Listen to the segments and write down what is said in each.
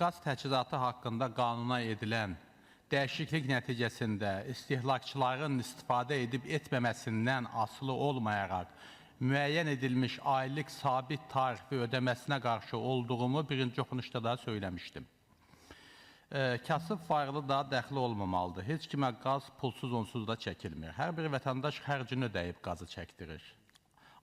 Qaz təchizatı haqqında qanuna edilən dəyişiklik nəticəsində istehlakçıların istifadə edib etməməsindən asılı olmayaraq müəyyən edilmiş aylık sabit tarifi ödəməsinə qarşı olduğumu birinci oxunuşda da söyləmişdim. Kasıb varlı da dəxli olmamalıdır. Heç kimə qaz pulsuz onsuz da çəkilmir. Hər bir vətəndaş xərcini ödəyib qazı çəkdirir.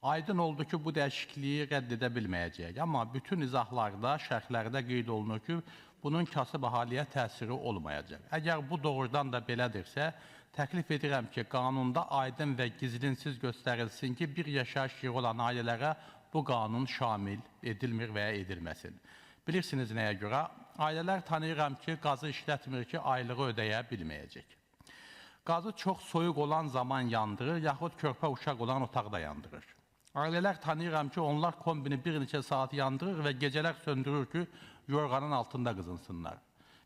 Aydın oldu ki, bu dəyişikliyi rədd edə bilməyəcəyik. Amma bütün izahlarda, şərhlərdə qeyd olunur ki, bunun kasıb əhaliyə təsiri olmayacaq. Əgər bu doğrudan da belədirsə, təklif edirəm ki, qanunda aydın və gizlinsiz göstərilsin ki, bir yaşayış yeri olan ailələrə bu qanun şamil edilmir və ya edilməsin. Bilirsiniz nəyə görə? Ailələr tanıyıram ki, qazı işlətmir ki, aylığı ödəyə bilməyəcək. Qazı çox soyuq olan zaman yandırır, yaxud körpə uşaq olan otaqda yandırır. Ailələr tanıyıram ki, onlar kombini bir neçə saat yandırır və gecələr söndürür ki, yorğanın altında qızınsınlar.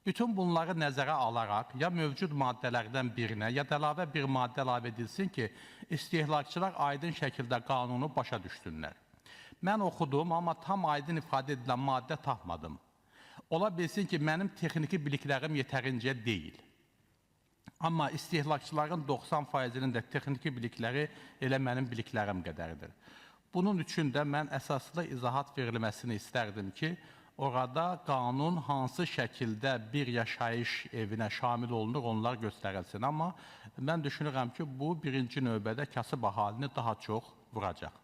Bütün bunları nəzərə alaraq, ya mövcud maddələrdən birinə, ya da əlavə bir maddə əlavə edilsin ki, istehlakçılar aydın şəkildə qanunu başa düşsünlər. Mən oxudum, amma tam aydın ifadə edilən maddə tapmadım. Ola bilsin ki, mənim texniki biliklərim yetərincə deyil. Amma istehlakçıların 90%-nin də texniki bilikləri elə mənim biliklərim qədərdir. Bunun üçün də mən əsaslı izahat verilməsini istərdim ki, orada qanun hansı şəkildə bir yaşayış evinə şamil olunur, onlar göstərilsin. Amma mən düşünürəm ki, bu birinci növbədə kasıb əhalini daha çox vuracaq.